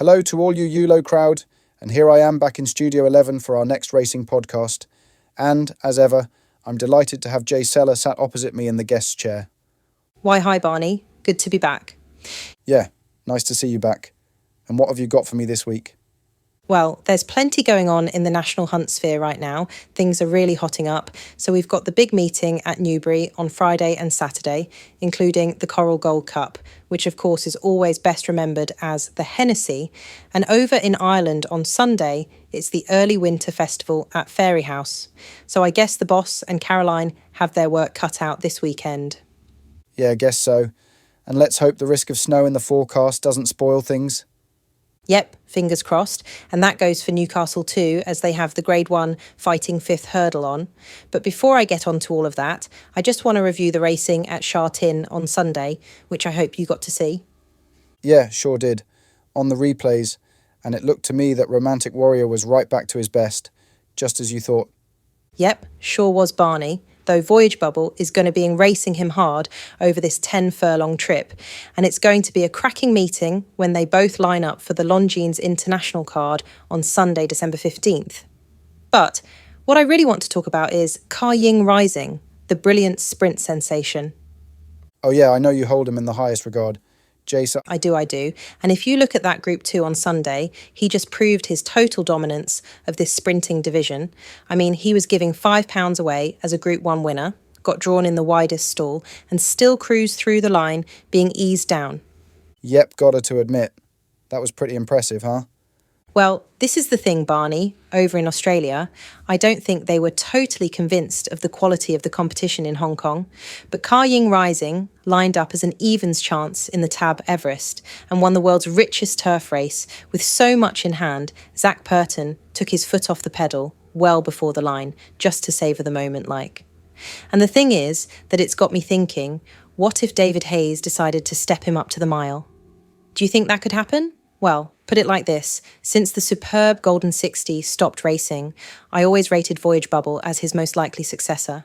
Hello to all you Yuulo crowd, and here I am back in Studio 11 for our next racing podcast. And, as ever, I'm delighted to have Jaysella sat opposite me in the guest chair. Why, hi Barney. Good to be back. Yeah, nice to see you back. And what have you got for me this week? Well, there's plenty going on in the national hunt sphere right now. Things are really hotting up. So we've got the big meeting at Newbury on Friday and Saturday, including the Coral Gold Cup, which of course is always best remembered as the Hennessy. And over in Ireland on Sunday, it's the early winter festival at Fairyhouse. So I guess the boss and Caroline have their work cut out this weekend. Yeah, I guess so. And let's hope the risk of snow in the forecast doesn't spoil things. Yep, fingers crossed. And that goes for Newcastle too, as they have the Grade 1 Fighting Fifth hurdle on. But before I get on to all of that, I just want to review the racing at Shartin on Sunday, which I hope you got to see. Yeah, sure did. On the replays, and it looked to me that Romantic Warrior was right back to his best, just as you thought. Yep, sure was Barney, though Voyage Bubble is going to be racing him hard over this 10 furlong trip. And it's going to be a cracking meeting when they both line up for the Longines International card on Sunday, December 15th. But what I really want to talk about is Ka Ying Rising, the brilliant sprint sensation. Oh yeah, I know you hold him in the highest regard. Jaysella. I do. And if you look at that Group 2 on Sunday, he just proved his total dominance of this sprinting division. I mean, he was giving £5 away as a Group 1 winner, got drawn in the widest stall, and still cruised through the line, being eased down. Yep, gotta to admit. That was pretty impressive, huh? Well, this is the thing, Barney, over in Australia. I don't think they were totally convinced of the quality of the competition in Hong Kong, but Ka Ying Rising lined up as an evens chance in the TAB Everejst and won the world's richest turf race. With so much in hand, Zach Purton took his foot off the pedal well before the line, just to savour the moment like. And the thing is that it's got me thinking, what if David Hayes decided to step him up to the mile? Do you think that could happen? Well, put it like this, since the superb Golden 60 stopped racing, I always rated Voyage Bubble as his most likely successor.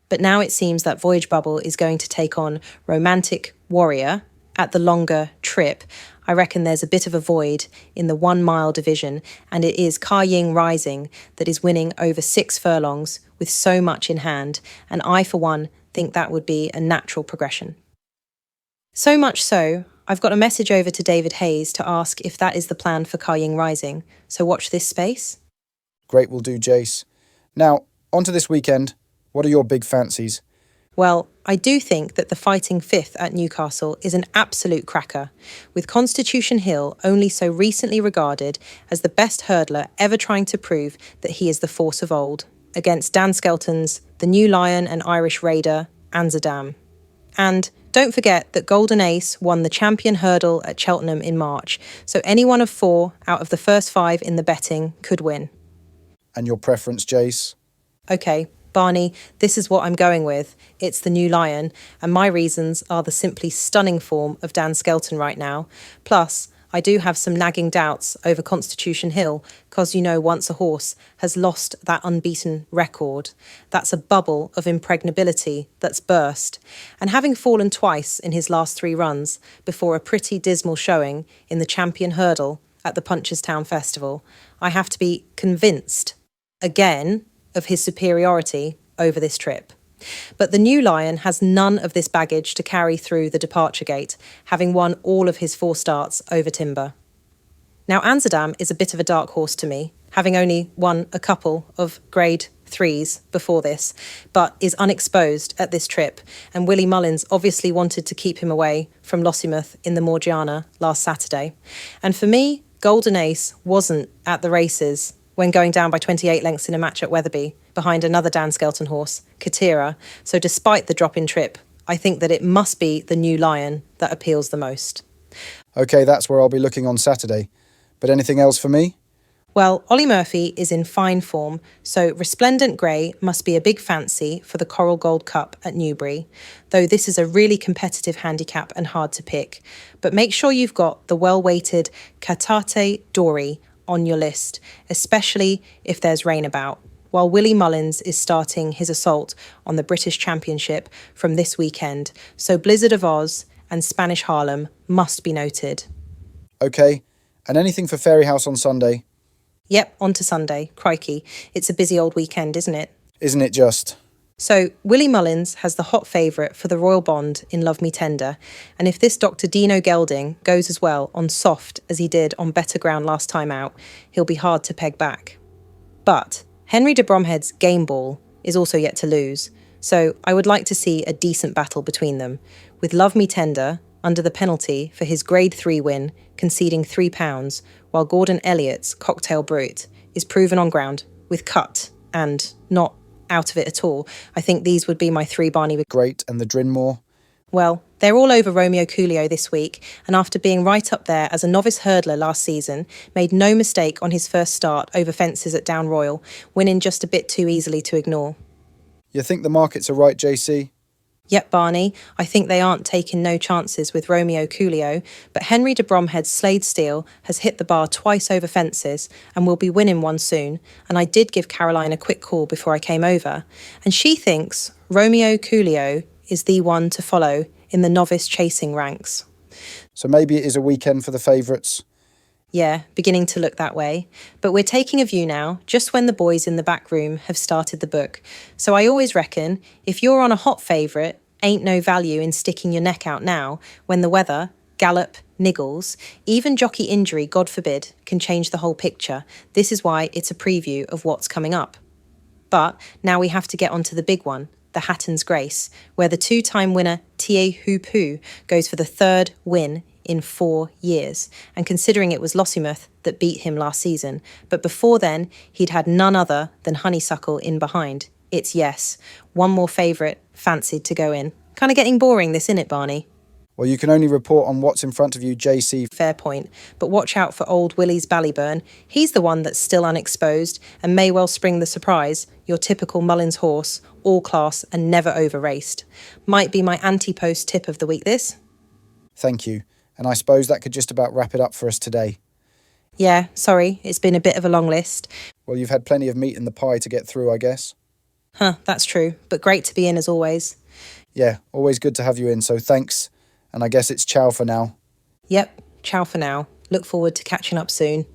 But now it seems that Voyage Bubble is going to take on Romantic Warrior at the longer trip. I reckon there's a bit of a void in the 1 mile division, and it is Ka Ying Rising that is winning over 6 furlongs with so much in hand, and I, for one, think that would be a natural progression. So much so, I've got a message over to David Hayes to ask if that is the plan for Ka Ying Rising, so watch this space. Great will do, Jace. Now, on to this weekend. What are your big fancies? Well, I do think that the Fighting Fifth at Newcastle is an absolute cracker, with Constitution Hill only so recently regarded as the best hurdler ever trying to prove that he is the force of old, against Dan Skelton's The New Lion and Irish Raider, Amsterdam. And don't forget that Golden Ace won the champion hurdle at Cheltenham in March, so any one of 4 out of the first 5 in the betting could win. And your preference, Jace? Okay, Barney, this is what I'm going with. It's the New Lion, and my reasons are the simply stunning form of Dan Skelton right now. Plus, I do have some nagging doubts over Constitution Hill, because you know once a horse has lost that unbeaten record, that's a bubble of impregnability that's burst. And having fallen twice in his last 3 runs before a pretty dismal showing in the champion hurdle at the Punchestown Festival, I have to be convinced, again, of his superiority over this trip. But the New Lion has none of this baggage to carry through the departure gate, having won all of his 4 starts over timber. Now, Amsterdam is a bit of a dark horse to me, having only won a couple of Grade 3s before this, but is unexposed at this trip, and Willie Mullins obviously wanted to keep him away from Lossiemouth in the Morgiana last Saturday. And for me, Golden Ace wasn't at the races when going down by 28 lengths in a match at Wetherby, behind another Dan Skelton horse, Katira. So despite the drop in trip, I think that it must be the New Lion that appeals the most. Okay, that's where I'll be looking on Saturday. But anything else for me? Well, Ollie Murphy is in fine form, so Resplendent Grey must be a big fancy for the Coral Gold Cup at Newbury, though this is a really competitive handicap and hard to pick. But make sure you've got the well-weighted Catate Dory on your list, especially if there's rain about, while Willie Mullins is starting his assault on the British Championship from this weekend, so Blizzard of Oz and Spanish Harlem must be noted. Okay, And anything for Fairyhouse on Sunday? Yep, on to Sunday. Crikey, it's a busy old weekend, isn't it? Isn't it just? So, Willie Mullins has the hot favourite for the Royal Bond in Love Me Tender, and if this Dr. Dino Gelding goes as well on soft as he did on better ground last time out, he'll be hard to peg back. But Henry de Bromhead's Game Ball is also yet to lose, so I would like to see a decent battle between them, with Love Me Tender under the penalty for his Grade 3 win, conceding £3, while Gordon Elliott's Cocktail Brut is proven on ground with cut and not out of it at all. I think these would be my 3 Barney. Great, and the Drinmore? Well, they're all over Romeo Coolio this week, and after being right up there as a novice hurdler last season, made no mistake on his first start over fences at Down Royal, winning just a bit too easily to ignore. You think the markets are right, JC? Yep, Barney, I think they aren't taking no chances with Romeo Coolio, but Henry de Bromhead's Slade Steel has hit the bar twice over fences and will be winning one soon, and I did give Caroline a quick call before I came over, and she thinks Romeo Coolio is the one to follow in the novice chasing ranks. So maybe it is a weekend for the favourites? Yeah, beginning to look that way. But we're taking a view now, just when the boys in the back room have started the book. So I always reckon, if you're on a hot favourite, ain't no value in sticking your neck out now, when the weather, gallop, niggles, even jockey injury, God forbid, can change the whole picture. This is why it's a preview of what's coming up. But now we have to get on to the big one, the Hatton's Grace, where the 2-time winner Tie Hoopu goes for the 3rd win in 4 years, and considering it was Lossiemouth that beat him last season, but before then he'd had none other than Honeysuckle in behind. It's yes, one more favourite fancied to go in. Kind of getting boring this, innit, Barney? Well, you can only report on what's in front of you, JC. Fair point, but watch out for old Willie's Ballyburn. He's the one that's still unexposed and may well spring the surprise, your typical Mullins horse, all class and never over-raced. Might be my anti-post tip of the week, this. Thank you. And I suppose that could just about wrap it up for us today. Yeah, sorry, it's been a bit of a long list. Well, you've had plenty of meat in the pie to get through, I guess. That's true, but great to be in as always. Yeah, always good to have you in, so thanks. And I guess it's ciao for now. Yep, ciao for now. Look forward to catching up soon.